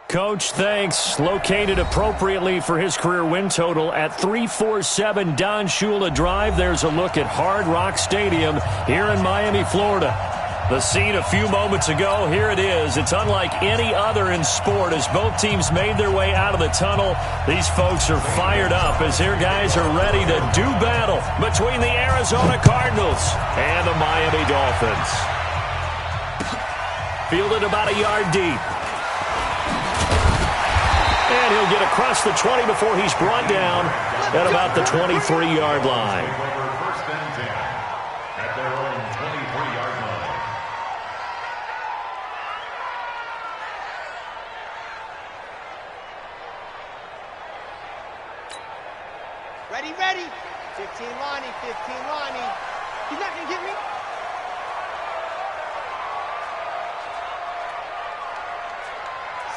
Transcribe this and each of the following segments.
Coach, thanks. Located appropriately for his career win total at 347 Don Shula Drive. There's a look at Hard Rock Stadium here in Miami, Florida. The scene a few moments ago, here it is. It's unlike any other in sport as both teams made their way out of the tunnel. These folks are fired up as their guys are ready to do battle between the Arizona Cardinals and the Miami Dolphins. Fielded about a yard deep. And he'll get across the 20 before he's brought down at about the 23-yard line. First and 10 at their own 23-yard line. Ready, ready. 15 Lonnie, 15 Lonnie. He's not going to get me.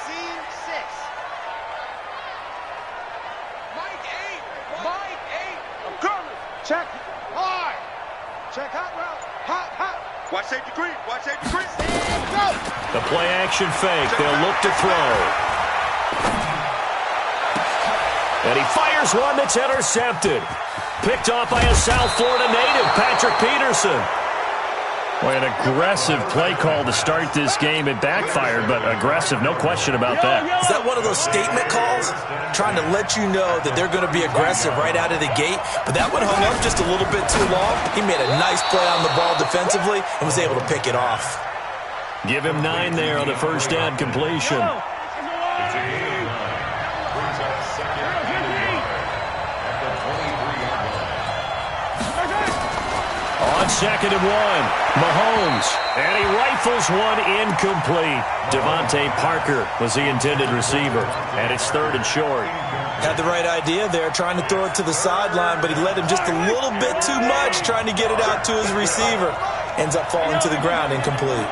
Scene 6. Mike 8. I'm coming. Check. Hard. Check hot route. Hot, hot. Watch safety green. Watch safety green. Stand, go. The play action fake. They'll look to throw. And he fires one that's intercepted. Picked off by a South Florida native, Patrick Peterson. Boy, an aggressive play call to start this game. It backfired, but aggressive, no question about that. Is that one of those statement calls? Trying to let you know that they're going to be aggressive right out of the gate, but that one hung up just a little bit too long. He made a nice play on the ball defensively and was able to pick it off. Give him 9 there on the first down completion. It's a game. Brings up second and 1 at the 23-yard line. On second and 1. Mahomes, and he rifles one incomplete. Devontae Parker was the intended receiver, and it's third and short. Had the right idea there, trying to throw it to the sideline, but he led him just a little bit too much, trying to get it out to his receiver. Ends up falling to the ground, incomplete.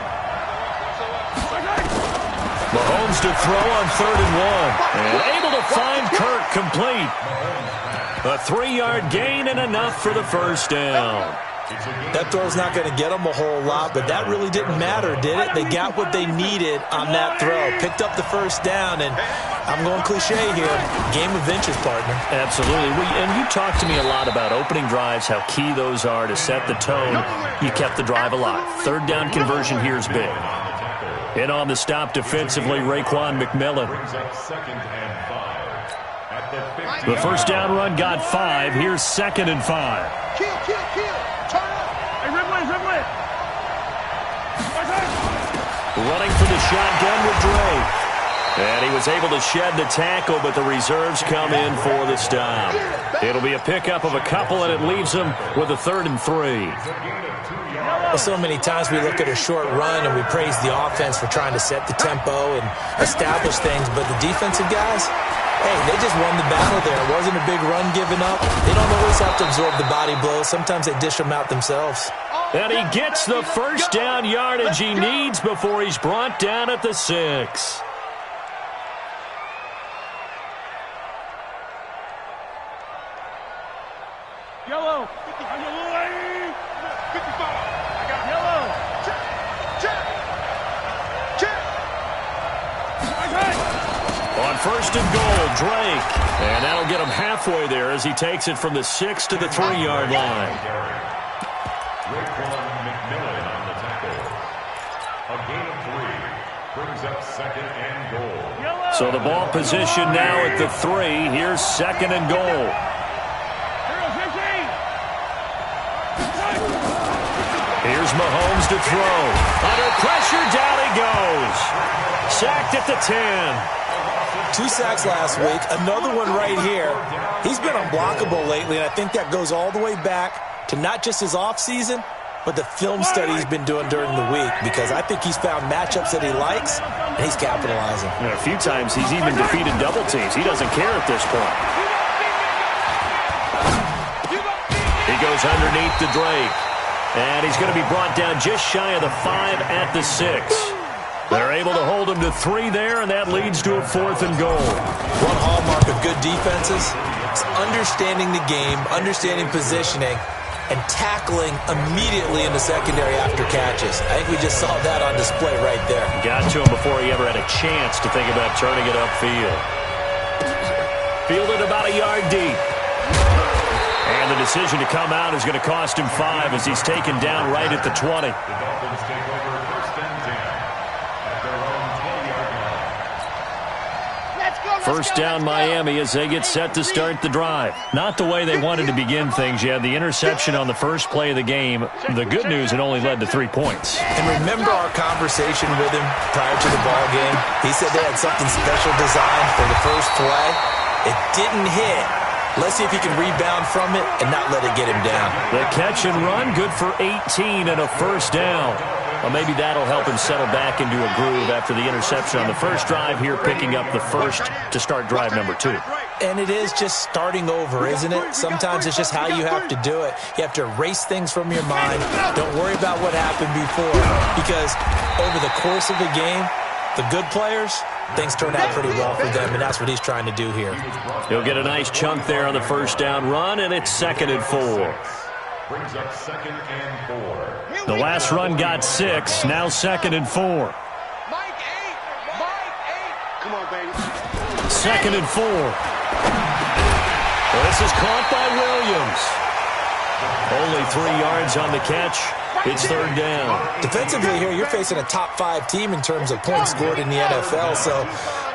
Mahomes to throw on third and 1, and able to find Kirk complete. A 3-yard gain and enough for the first down. That throw's not going to get them a whole lot, but that really didn't matter, did it? They got what they needed on that throw. Picked up the first down, and I'm going cliche here. Game of inches, partner. Absolutely. And you talked to me a lot about opening drives, how key those are to set the tone. You kept the drive alive. Third down conversion here is big. And on the stop defensively, Raekwon McMillan. The first down run got 5. Here's second and 5. Kill, kill, kill. Turn up. Hey, Ridley. Running for the shotgun with Drake. And he was able to shed the tackle, but the reserves come in for the stop. It'll be a pickup of a couple, and it leaves them with a 3rd and 3. Well, so many times we look at a short run and we praise the offense for trying to set the tempo and establish things, but the defensive guys, hey, they just won the battle there. It wasn't a big run given up. They don't always have to absorb the body blows. Sometimes they dish them out themselves. And he gets the first down yardage he needs before he's brought down at the 6. Yellow. 55. I got yellow. Check. On first and goal, Drake. And that'll get him halfway there as he takes it from the 6 to the 3-yard line. Raekwon McMillan on the tackle. A gain of 3 brings up second and goal. So the ball position now at the 3. Here's second and goal. Here's Mahomes to throw. Under pressure, down he goes. Sacked at the 10. 2 sacks last week, another one right here. He's been unblockable lately, and I think that goes all the way back to not just his offseason, but the film study he's been doing during the week, because I think he's found matchups that he likes, and he's capitalizing. And a few times he's even defeated double teams. He doesn't care at this point. He goes underneath to Drake. And he's going to be brought down just shy of the 5 at the 6. They're able to hold him to 3 there, and that leads to a 4th and goal. One hallmark of good defenses is understanding the game, understanding positioning, and tackling immediately in the secondary after catches. I think we just saw that on display right there. Got to him before he ever had a chance to think about turning it upfield. Fielded about a yard deep. And the decision to come out is going to cost him 5 as he's taken down right at the 20. The Dolphins take over 1st and 10 at their own 20-yard line. First down Miami as they get set to start the drive. Not the way they wanted to begin things. You had the interception on the first play of the game. The good news, it only led to 3 points. And remember our conversation with him prior to the ball game? He said they had something special designed for the first play. It didn't hit. Let's see if he can rebound from it and not let it get him down. The catch and run, good for 18 and a first down. Well, maybe that'll help him settle back into a groove after the interception on the first drive here, picking up the first to start drive number 2. And it is just starting over, isn't it? Sometimes it's just how you have to do it. You have to erase things from your mind. Don't worry about what happened before, because over the course of the game, the good players, things turn out pretty well for them, and that's what he's trying to do here. He'll get a nice chunk there on the first down run, and it's 2nd and 4. Brings up 2nd and 4. The last run got 6, now 2nd and 4. Mike 8. Come on, baby. 2nd and 4. Well, this is caught by Williams. Only 3 yards on the catch. It's 3rd down. Defensively here, you're facing a top 5 team in terms of points scored in the NFL. So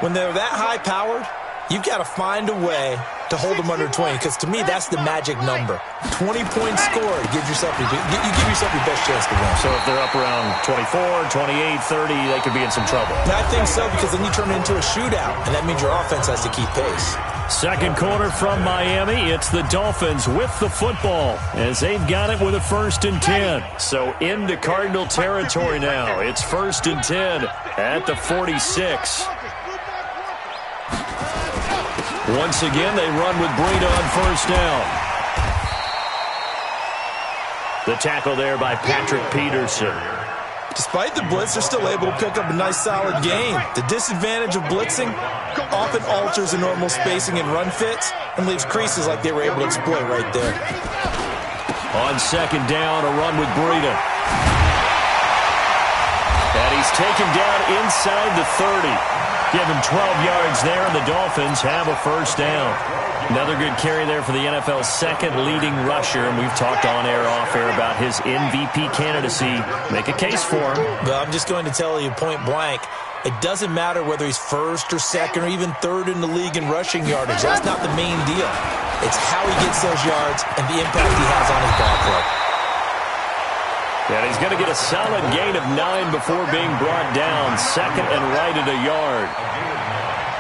when they're that high-powered, you've got to find a way to hold them under 20, because to me, that's the magic number. 20 points scored, you give yourself your best chance to win. So if they're up around 24, 28, 30, they could be in some trouble. I think so, because then you turn it into a shootout, and that means your offense has to keep pace. Second quarter from Miami. It's the Dolphins with the football as they've got it with a 1st and 10. So into Cardinal territory now. It's 1st and 10 at the 46. Once again, they run with Breida on 1st down. The tackle there by Patrick Peterson. Despite the blitz, they're still able to pick up a nice, solid gain. The disadvantage of blitzing often alters the normal spacing and run fits and leaves creases like they were able to exploit right there. On 2nd down, a run with Breida. And he's taken down inside the 30. Give him 12 yards there, and the Dolphins have a 1st down. Another good carry there for the NFL's 2nd leading rusher, and we've talked on air, off air about his MVP candidacy. Make a case for him. Well, I'm just going to tell you point blank, it doesn't matter whether he's 1st or 2nd or even 3rd in the league in rushing yardage. That's not the main deal. It's how he gets those yards and the impact he has on his ball club. And he's going to get a solid gain of 9 before being brought down. 2nd and right at a yard.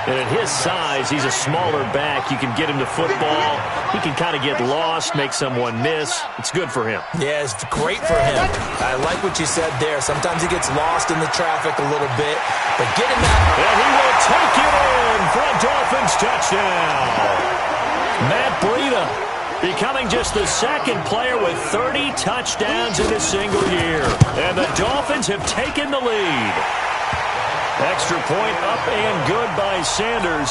And at his size, he's a smaller back. You can get him to football. He can kind of get lost, make someone miss. It's good for him. Yeah, it's great for him. I like what you said there. Sometimes he gets lost in the traffic a little bit. But get him that. And he will take it in for a Dolphins touchdown. Matt Breida becoming just the 2nd player with 30 touchdowns in a single year. And the Dolphins have taken the lead. Extra point up and good by Sanders.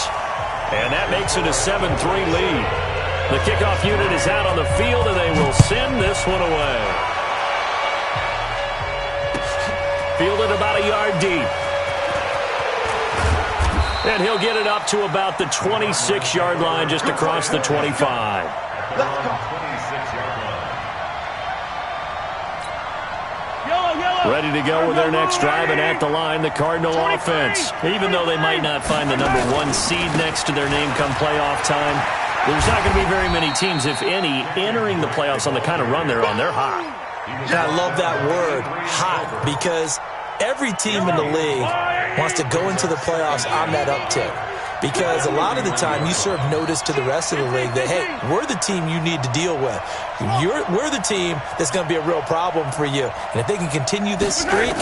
And that makes it a 7-3 lead. The kickoff unit is out on the field, and they will send this one away. Fielded about a yard deep. And he'll get it up to about the 26-yard line, just across the 25. Ready to go with their next drive, and at the line, the Cardinal offense. Even though they might not find the number 1 seed next to their name come playoff time, there's not going to be very many teams, if any, entering the playoffs on the kind of run they're on. They're hot. And I love that word, hot, because every team in the league wants to go into the playoffs on that uptick. Because a lot of the time you serve notice to the rest of the league that, hey, we're the team you need to deal with. We're the team that's going to be a real problem for you. And if they can continue this streak,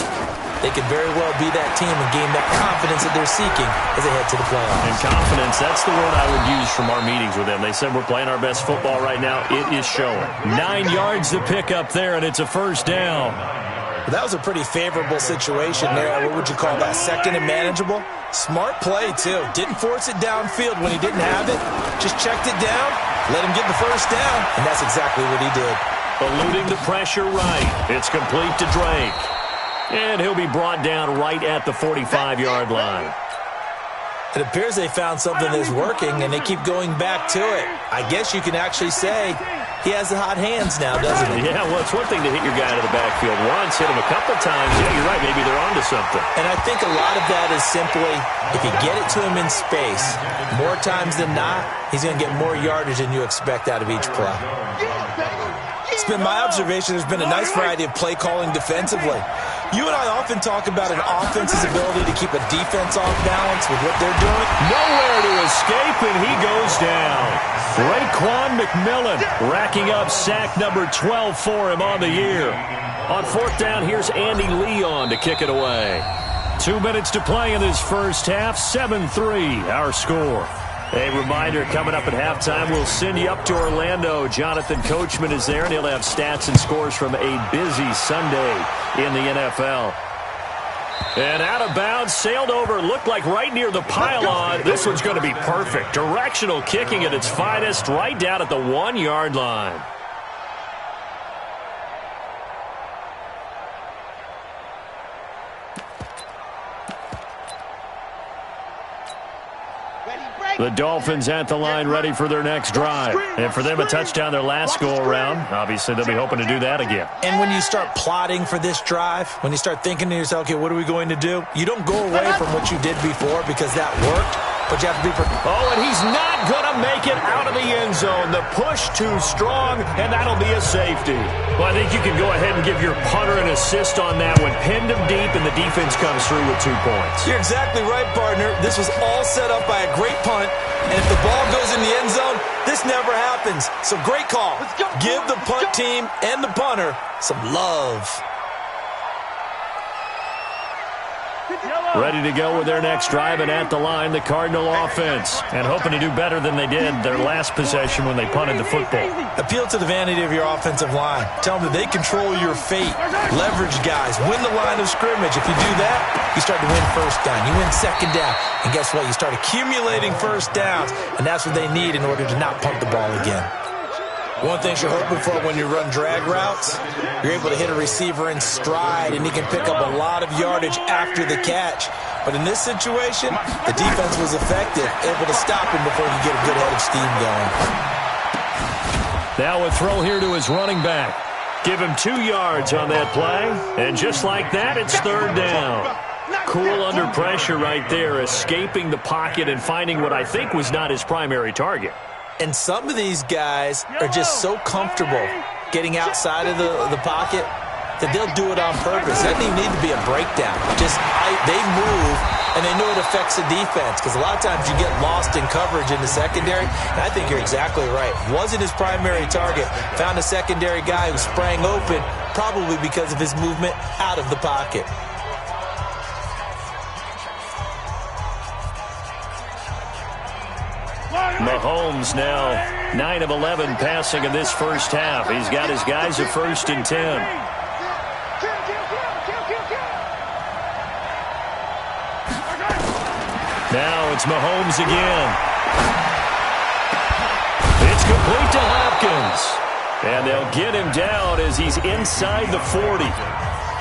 they could very well be that team and gain that confidence that they're seeking as they head to the playoffs. And confidence, that's the word I would use from our meetings with them. They said we're playing our best football right now. It is showing. 9 yards to pick up there, and it's a 1st down. That was a pretty favorable situation there. What would you call that? 2nd and manageable? Smart play, too. Didn't force it downfield when he didn't have it. Just checked it down, let him get the 1st down, and that's exactly what he did. Eluding the pressure right. It's complete to Drake. And he'll be brought down right at the 45-yard line. It appears they found something that's working, and they keep going back to it. I guess you can actually say he has the hot hands now, doesn't he? Yeah, well, it's one thing to hit your guy out of the backfield once, hit him a couple times. Yeah, you're right. Maybe they're onto something. And I think a lot of that is simply if you get it to him in space, more times than not, he's going to get more yardage than you expect out of each play. It's been my observation there's been a nice variety of play calling defensively. You and I often talk about an offense's ability to keep a defense off balance with what they're doing. Nowhere to escape, and he goes down. Raekwon McMillan racking up sack number 12 for him on the year. On fourth down, here's Andy Leon to kick it away. 2 minutes to play in this first half, 7-3 our score. A reminder, coming up at halftime, we'll send you up to Orlando. Jonathan Coachman is there, and he'll have stats and scores from a busy Sunday in the NFL. And out of bounds, sailed over, looked like right near the pylon. This one's going to be perfect. Directional kicking at its finest, right down at the 1-yard line. The Dolphins at the line ready for their next drive. And for them, a touchdown their last go-around. Obviously, they'll be hoping to do that again. And when you start plotting for this drive, when you start thinking to yourself, okay, what are we going to do? You don't go away from what you did before because that worked, but you have to be prepared. Oh, and he's not going to make it out of the end zone. The push too strong, and that'll be a safety. Well, I think you can go ahead and give your punter an assist on that one. Pinned him deep, and the defense comes through with 2 points. You're exactly right, partner. This was all set up by a great punt, and if the ball goes in the end zone, this never happens. So great call. Give the punt team and the punter some love. Ready to go with their next drive, and at the line, the Cardinal offense. And hoping to do better than they did their last possession when they punted the football. Appeal to the vanity of your offensive line. Tell them that they control your fate. Leverage guys. Win the line of scrimmage. If you do that, you start to win first down. You win second down. And guess what? You start accumulating first downs. And that's what they need in order to not punt the ball again. One thing you're hoping for when you run drag routes, you're able to hit a receiver in stride, and he can pick up a lot of yardage after the catch. But in this situation, the defense was effective, able to stop him before he could get a good head of steam going. Now a throw here to his running back. Give him 2 yards on that play, and just like that, it's third down. Cool under pressure right there, escaping the pocket and finding what I think was not his primary target. And some of these guys are just so comfortable getting outside of the pocket that they'll do it on purpose. It doesn't even need to be a breakdown. Just they move, and they know it affects the defense because a lot of times you get lost in coverage in the secondary. And I think you're exactly right. Wasn't his primary target. Found a secondary guy who sprang open, probably because of his movement out of the pocket. Mahomes now 9 of 11 passing in this first half. He's got his guys a 1st and 10. Now it's Mahomes again. It's complete to Hopkins. And they'll get him down as he's inside the 40.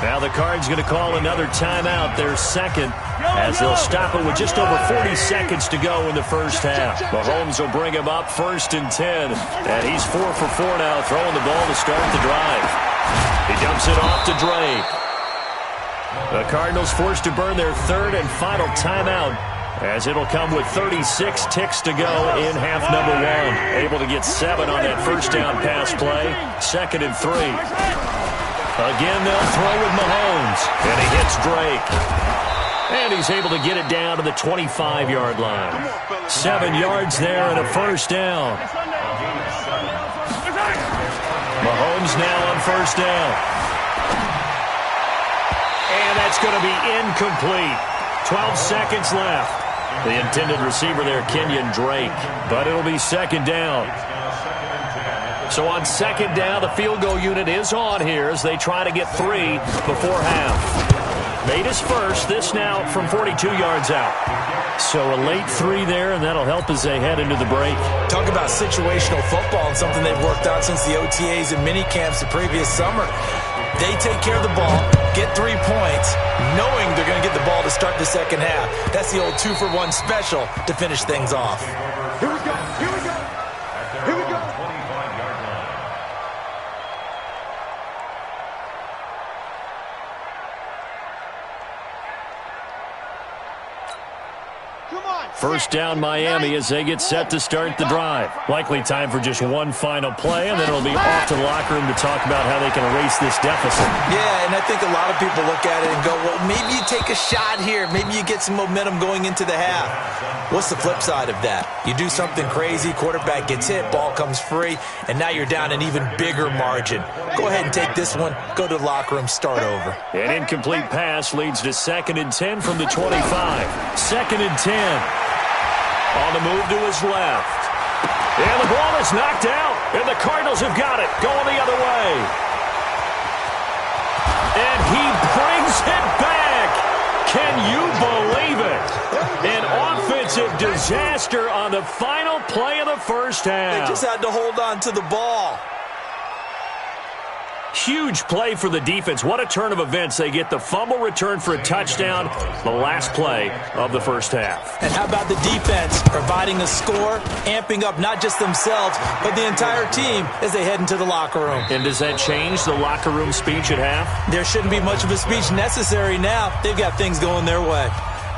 Now the Cards going to call another timeout, their second, as they'll stop it with just over 40 seconds to go in the first half. Mahomes will bring him up 1st and 10, and he's 4 for 4 now, throwing the ball to start the drive. He dumps it off to Drake. The Cardinals forced to burn their 3rd and final timeout, as it'll come with 36 ticks to go in half number 1. Able to get 7 on that first down pass play, 2nd and 3. Again, they'll throw with Mahomes, and he hits Drake. And he's able to get it down to the 25-yard line. 7 yards there and a first down. Mahomes now on first down. And that's going to be incomplete. 12 seconds left. The intended receiver there, Kenyon Drake. But it'll be 2nd down. So on 2nd down, the field goal unit is on here as they try to get 3 before half. Made his first, this now from 42 yards out. So a late 3 there, and that'll help as they head into the break. Talk about situational football and something they've worked on since the OTAs and mini camps the previous summer. They take care of the ball, get 3 points, knowing they're going to get the ball to start the second half. That's the old 2-for-1 special to finish things off. Here we go. Here we go. Here we go. 25-yard line. Come on. First down Miami as they get set to start the drive. Likely time for just one final play, and then it'll be off to the locker room to talk about how they can erase this deficit. Yeah, and I think a lot of people look at it and go, well, maybe you take a shot here. Maybe you get some momentum going into the half. What's the flip side of that? You do something crazy, quarterback gets hit, ball comes free, and now you're down an even bigger margin. Go ahead and take this one, go to the locker room, start over. An incomplete pass leads to 2nd and 10 from the 25. 2nd and 10. On the move to his left. And the ball is knocked out. And the Cardinals have got it. Going the other way. And he brings it back. Can you believe it? An offensive disaster on the final play of the first half. They just had to hold on to the ball. Huge play for the defense. What a turn of events. They get the fumble return for a touchdown, the last play of the first half. And how about the defense providing a score, amping up not just themselves, but the entire team as they head into the locker room. And does that change the locker room speech at half? There shouldn't be much of a speech necessary now. They've got things going their way.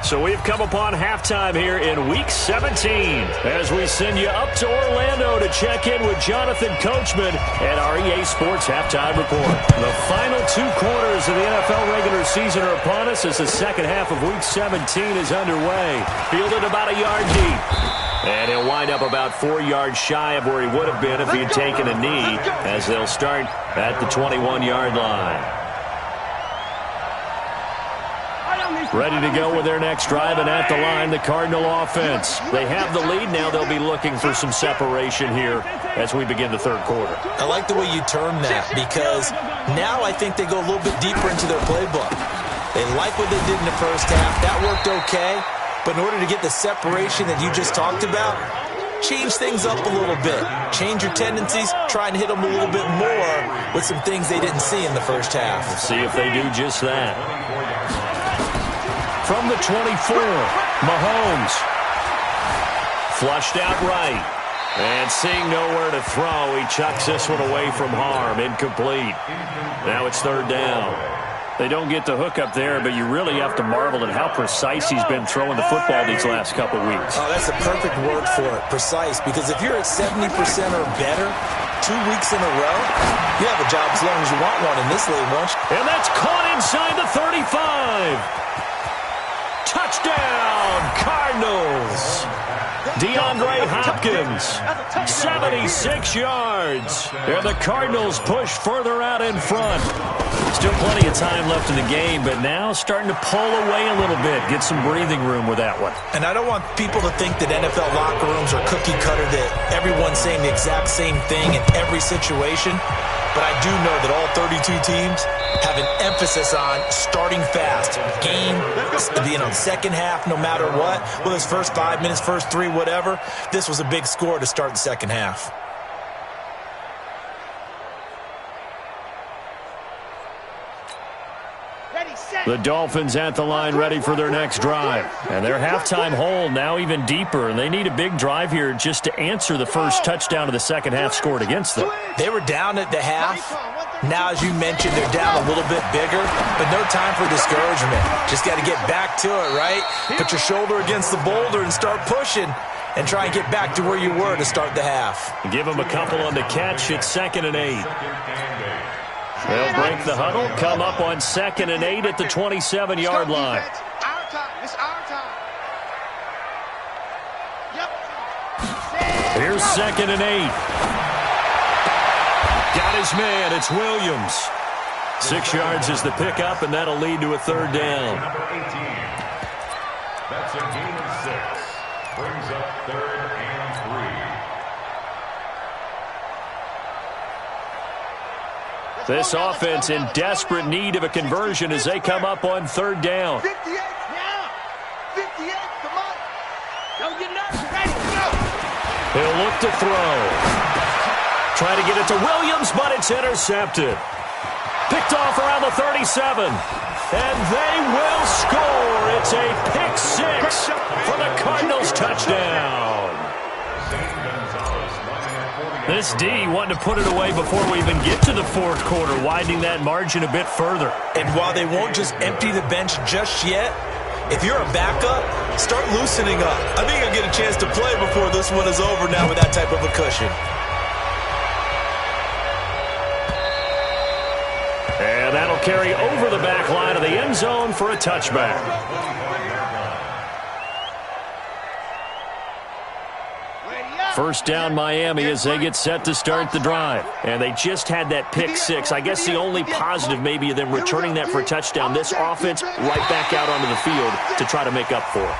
So we've come upon halftime here in Week 17 as we send you up to Orlando to check in with Jonathan Coachman and our EA Sports Halftime Report. The final 2 quarters of the NFL regular season are upon us as the second half of Week 17 is underway. Fielded about a yard deep. And he'll wind up about 4 yards shy of where he would have been if he had taken a knee as they'll start at the 21-yard line. Ready to go with their next drive, and at the line, the Cardinal offense. They have the lead. Now they'll be looking for some separation here as we begin the third quarter. I like the way you term that because now I think they go a little bit deeper into their playbook. They like what they did in the first half. That worked okay. But in order to get the separation that you just talked about, change things up a little bit. Change your tendencies. Try and hit them a little bit more with some things they didn't see in the first half. We'll see if they do just that. From the 24, Mahomes. Flushed out right. And seeing nowhere to throw, he chucks this one away from harm. Incomplete. Now it's 3rd down. They don't get the hook up there, but you really have to marvel at how precise he's been throwing the football these last couple weeks. Oh, that's the perfect word for it, precise. Because if you're at 70% or better 2 weeks in a row, you have a job as long as you want one in this league, won't you? And that's caught inside the 35. Touchdown, Cardinals. DeAndre Hopkins, 76 yards. And the Cardinals push further out in front. Still plenty of time left in the game, but now starting to pull away a little bit. Get some breathing room with that one. And I don't want people to think that NFL locker rooms are cookie cutter, that everyone's saying the exact same thing in every situation. But I do know that all 32 teams have an emphasis on starting fast. Game, second half, no matter what. Whether it's first 5 minutes, first 3, whatever. This was a big score to start the second half. The Dolphins at the line ready for their next drive. And their halftime hole now even deeper. And they need a big drive here just to answer the first touchdown of the second half scored against them. They were down at the half. Now, as you mentioned, they're down a little bit bigger, but no time for discouragement. Just got to get back to it, right? Put your shoulder against the boulder and start pushing and try and get back to where you were to start the half. Give them a couple on the catch. It's 2nd and 8. They'll break the huddle, come up on 2nd and 8 at the 27-yard line. Our time. It's our time. Yep. Here's 2nd and 8. Got his man. It's Williams. 6 yards is the pickup, and that'll lead to a 3rd down. Number 18. That's a gain of 6. Brings up 3rd and 3. This offense in desperate need of a conversion as they come up on third down. 58 now. 58, come on. Don't get nuts. He'll look to throw. Try to get it to Williams, but it's intercepted. Picked off around the 37. And they will score. It's a pick six for the Cardinals touchdown. This D wanting to put it away before we even get to the fourth quarter, widening that margin a bit further. And while they won't just empty the bench just yet, if you're a backup, start loosening up. I think you'll get a chance to play before this one is over now with that type of a cushion. And that'll carry over the back line of the end zone for a touchback. First down Miami as they get set to start the drive. And they just had that pick six. I guess the only positive maybe of them returning that for a touchdown. This offense right back out onto the field to try to make up for it.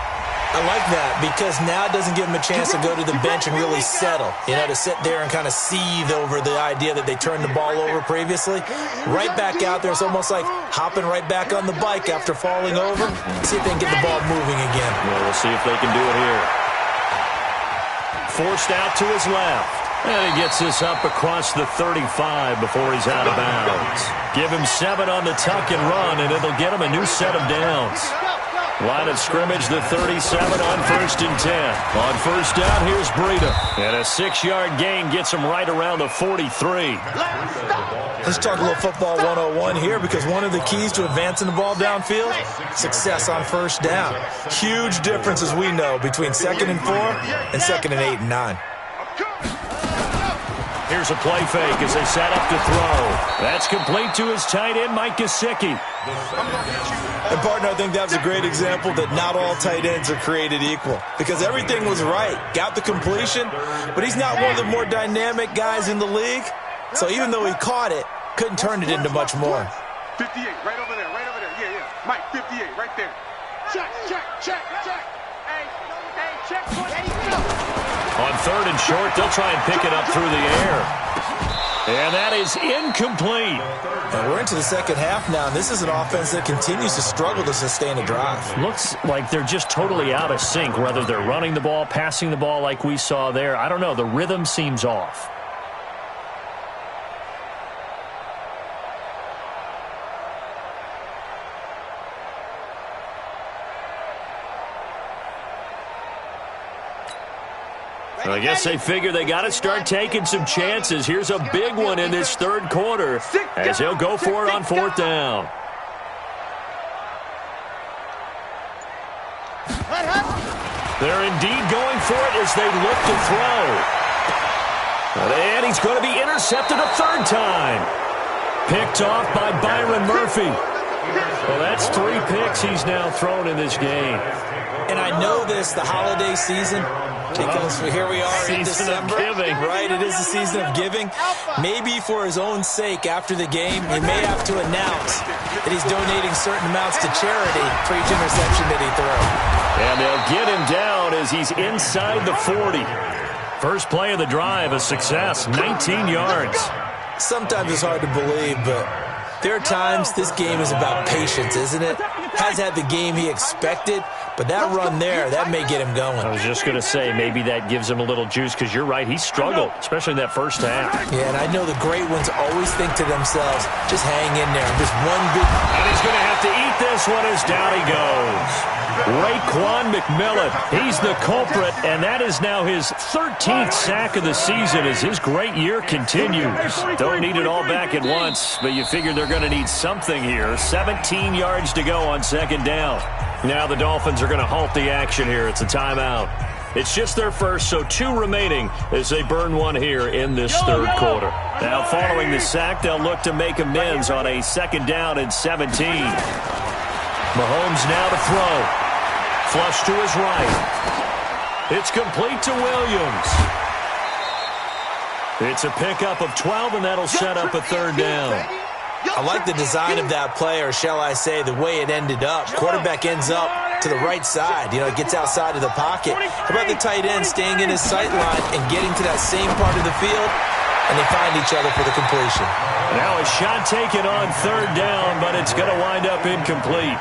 I like that because now it doesn't give them a chance to go to the bench and really settle. You know, to sit there and kind of seethe over the idea that they turned the ball over previously. Right back out there, it's almost like hopping right back on the bike after falling over. See if they can get the ball moving again. Well, we'll see if they can do it here. Forced out to his left. And he gets this up across the 35 before he's out of bounds. Give him 7 on the tuck and run, and it'll get him a new set of downs. Line of scrimmage, the 37 on 1st and 10. On first down, here's Breida. And a 6-yard gain gets him right around the 43. Let's talk a little football 101 here because one of the keys to advancing the ball downfield, success on first down. Huge difference, as we know, between 2nd and 4 and 2nd and 8 and 9. Here's a play fake as they set up to throw. That's complete to his tight end, Mike Gesicki. And, partner, I think that was a great example that not all tight ends are created equal because everything was right. Got the completion, but he's not one of the more dynamic guys in the league. So even though he caught it, couldn't turn it into much more. 58, right over there, right over there. Yeah, yeah. Mike, 58, right there. Check, check, check, check. Hey, check. Ready, go. On 3rd and short, they'll try and pick it up through the air. And that is incomplete. And we're into the second half now, and this is an offense that continues to struggle to sustain a drive. Looks like they're just totally out of sync, whether they're running the ball, passing the ball like we saw there. I don't know. The rhythm seems off. I guess they figure they got to start taking some chances. Here's a big one in this third quarter as he'll go for it on 4th down. They're indeed going for it as they look to throw. And he's going to be intercepted a 3rd time. Picked off by Byron Murphy. Well, that's 3 picks he's now thrown in this game. And I know this, the holiday season, because here we are in December. Right, it is the season of giving. Maybe for his own sake after the game, he may have to announce that he's donating certain amounts to charity for each interception that he throws. And they'll get him down as he's inside the 40. First play of the drive, a success, 19 yards. Sometimes it's hard to believe, but there are times this game is about patience, isn't it? Has had the game he expected, but that run there, that may get him going. I was just going to say, maybe that gives him a little juice, because you're right, he struggled, especially in that first half. Yeah, and I know the great ones always think to themselves, just hang in there. Just one big... And he's going to have to eat this one as down he goes. Raekwon McMillan, he's the culprit, and that is now his 13th sack of the season as his great year continues. Don't need it all back at once, but you figure they're going to need something here. 17 yards to go on 2nd down. Now the Dolphins are going to halt the action here. It's a timeout. It's just their first, so 2 remaining as they burn one here in this third quarter. Now following the sack, they'll look to make amends on a 2nd down and 17. Mahomes now to throw. Flush to his right. It's complete to Williams. It's a pickup of 12, and that'll set up a 3rd down. I like the design of that play, or shall I say the way it ended up. Quarterback ends up to the right side. You know, it gets outside of the pocket. How about the tight end staying in his sight line and getting to that same part of the field and they find each other for the completion. Now a shot taken on third down, but it's going to wind up incomplete.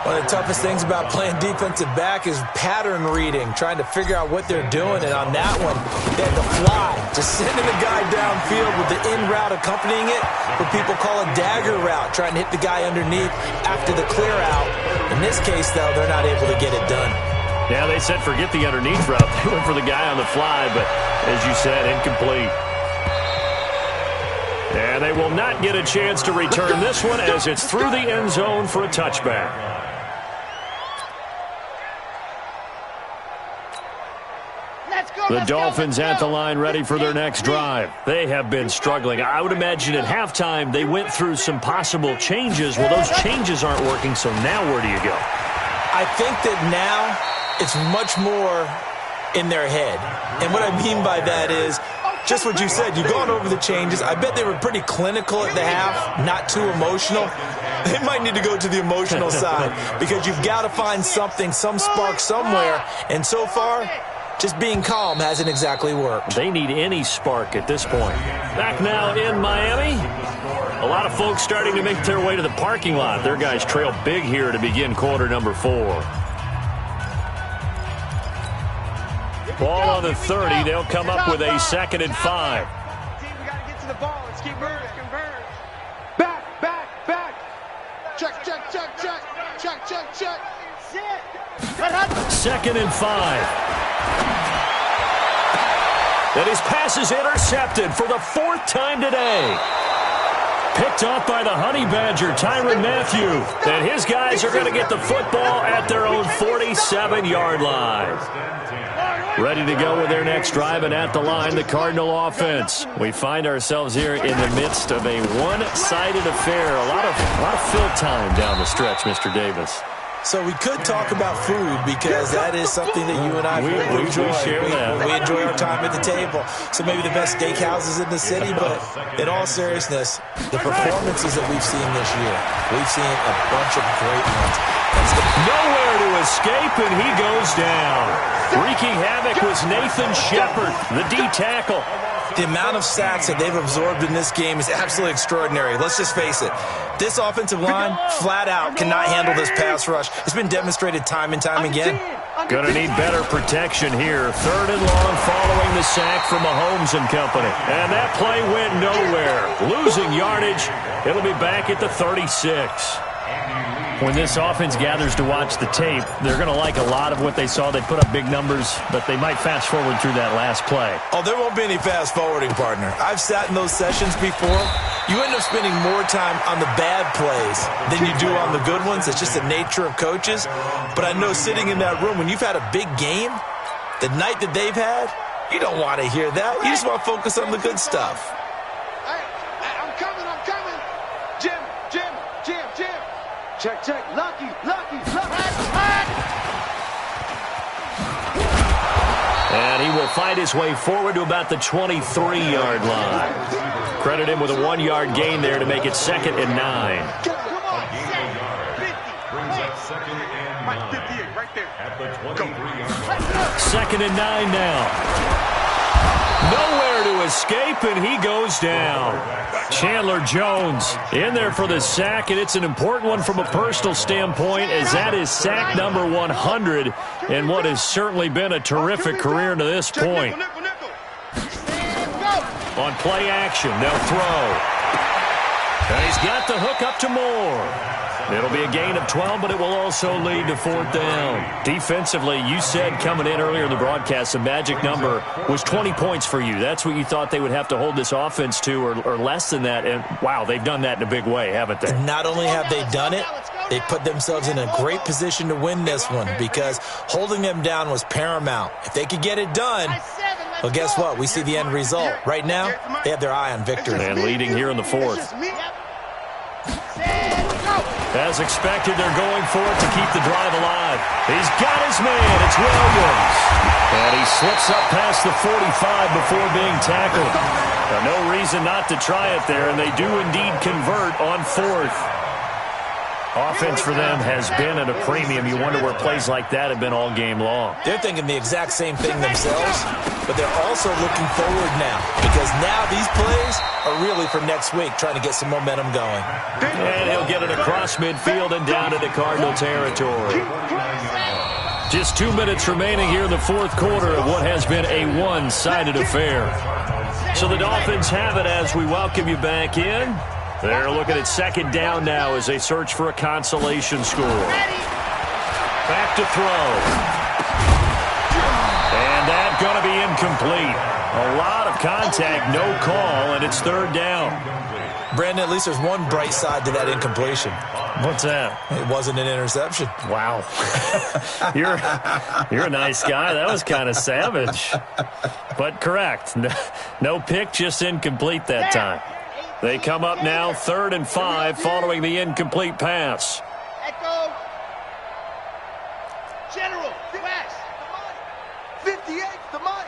One of the toughest things about playing defensive back is pattern reading, trying to figure out what they're doing. And on that one, they had to fly, just sending the guy downfield with the in route accompanying it, what people call a dagger route, trying to hit the guy underneath after the clear out. In this case, though, they're not able to get it done. Yeah, they said forget the underneath route. They went for the guy on the fly, but as you said, incomplete. And they will not get a chance to return this one as it's through the end zone for a touchback. The Dolphins at the line ready for their next drive. They have been struggling. I would imagine at halftime they went through some possible changes. Well, those changes aren't working, so now where do you go? I think that now it's much more in their head. And what I mean by that is just what you said. You've gone over the changes. I bet they were pretty clinical at the half, not too emotional. They might need to go to the emotional side because you've got to find something, some spark somewhere. And so far, just being calm hasn't exactly worked. They need any spark at this point. Back now in Miami. A lot of folks starting to make their way to the parking lot. Their guys trail big here to begin quarter number 4. Ball on the 30. They'll come up with a 2nd and 5. Team, we got to get to the ball. Let's keep moving. Back. Check. Check. 2nd and 5. And his pass is intercepted for the 4th time today. Picked off by the Honey Badger, Tyrann Mathieu. And his guys are going to get the football at their own 47-yard line. Ready to go with their next drive, and at the line, the Cardinal offense. We find ourselves here in the midst of a one-sided affair. A lot of fill time down the stretch, Mr. Davis. So we could talk about food because that is something that you and I we enjoy. share that. We enjoy our time at the table. So maybe the best steakhouses in the city, but in all seriousness, the performances that we've seen this year, we've seen a bunch of great ones. Nowhere to escape, and he goes down. Wreaking havoc was Nathan Shepard, the D tackle. The amount of sacks that they've absorbed in this game is absolutely extraordinary. Let's just face it. This offensive line, flat out, cannot handle this pass rush. It's been demonstrated time and time again. Going to need better protection here. 3rd and long following the sack from Mahomes and company. And that play went nowhere. Losing yardage. It'll be back at the 36. When this offense gathers to watch the tape, they're going to like a lot of what they saw. They put up big numbers, but they might fast forward through that last play. Oh, there won't be any fast forwarding, partner. I've sat in those sessions before. You end up spending more time on the bad plays than you do on the good ones. It's just the nature of coaches. But I know sitting in that room, when you've had a big game, the night that they've had, you don't want to hear that. You just want to focus on the good stuff. I'm coming. Jim. Check. Lucky. And he will fight his way forward to about the 23-yard line. Credit him with a 1-yard gain there to make it 2nd and 9. Come on, 58 right there. At the 23-yard line. 2nd and 9 now. Nowhere to escape, and he goes down. Chandler Jones in there for the sack, and it's an important one from a personal standpoint, as that is sack number 100 in what has certainly been a terrific career to this point. On play action, they'll throw. And he's got the hook up to Moore. It'll be a gain of 12, but it will also lead to 4th down. Defensively, you said coming in earlier in the broadcast, the magic number was 20 points for you. That's what you thought they would have to hold this offense to, or less than that. And, wow, they've done that in a big way, haven't they? Not only have they done it, they put themselves in a great position to win this one because holding them down was paramount. If they could get it done, well, guess what? We see the end result. Right now, they have their eye on victory. And leading here in the 4th. As expected, they're going for it to keep the drive alive. He's got his man. It's Williams. And he slips up past the 45 before being tackled. Now, no reason not to try it there, and they do indeed convert on 4th. Offense for them has been at a premium. You wonder where plays like that have been all game long. They're thinking the exact same thing themselves, but they're also looking forward now because now these plays are really for next week, trying to get some momentum going. And he'll get it across midfield and down into Cardinal territory. Just 2 minutes remaining here in the fourth quarter of what has been a one-sided affair. So the Dolphins have it as we welcome you back in. They're looking at second down now as they search for a consolation score. Back to throw. And that's going to be incomplete. A lot of contact, no call, and it's third down. Brandon, at least there's one bright side to that incompletion. What's that? It wasn't an interception. Wow. You're a nice guy. That was kind of savage. But correct. No pick, just incomplete that time. They come up now 3rd and 5 following the incomplete pass. Echo. General, West. 58, the mic.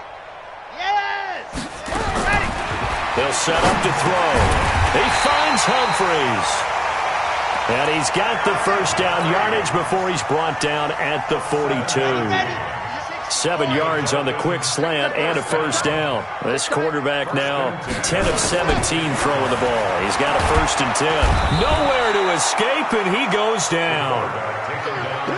Yes. Ready. They'll set up to throw. He finds Humphreys. And he's got the first down yardage before he's brought down at the 42. 7 yards on the quick slant and a first down. This quarterback now 10 of 17 throwing the ball. He's got a 1st and 10. Nowhere to escape, and he goes down.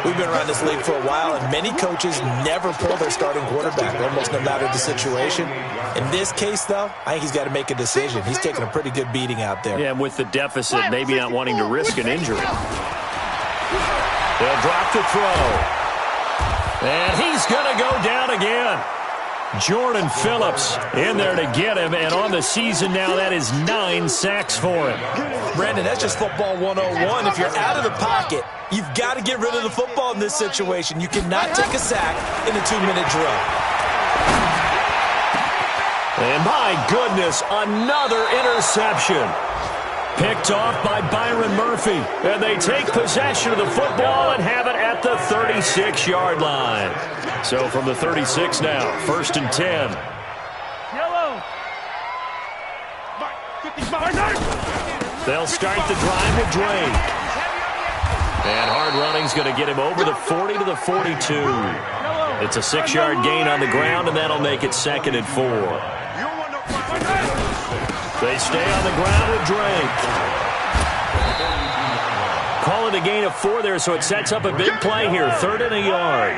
We've been around this league for a while, and many coaches never pull their starting quarterback, almost no matter the situation. In this case, though, I think he's got to make a decision. He's taking a pretty good beating out there. Yeah, and with the deficit, maybe not wanting to risk an injury. They'll drop to throw. And he's going to go down again. Jordan Phillips in there to get him, and on the season now, that is 9 sacks for him. Brandon, that's just football 101. If you're out of the pocket, you've got to get rid of the football in this situation. You cannot take a sack in a 2-minute drill. And my goodness, another interception. Picked off by Byron Murphy. And they take possession of the football and have it at the 36-yard line. So from the 36 now, 1st and 10. Yellow. They'll start the drive with Drake. And hard running's going to get him over the 40 to the 42. It's a 6-yard gain on the ground, and that'll make it 2nd and 4. They stay on the ground with Drake. Call it a gain of 4 there, so it sets up a big play here. 3rd and a yard.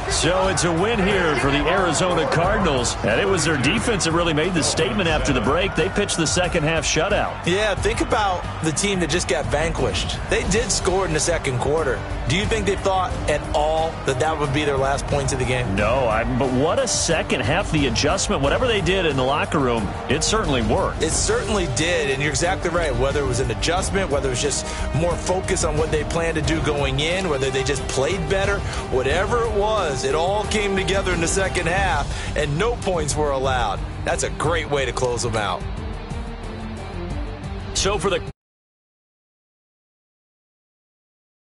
So it's a win here for the Arizona Cardinals. And it was their defense that really made the statement after the break. They pitched the second half shutout. Yeah, think about the team that just got vanquished. They did score in the second quarter. Do you think they thought at all that that would be their last points of the game? No, but what a second half. The adjustment, whatever they did in the locker room, it certainly worked. It certainly did, and you're exactly right. Whether it was an adjustment, whether it was just more focus on what they planned to do going in, whether they just played better, whatever it was, it all came together in the second half, and no points were allowed. That's a great way to close them out. So for the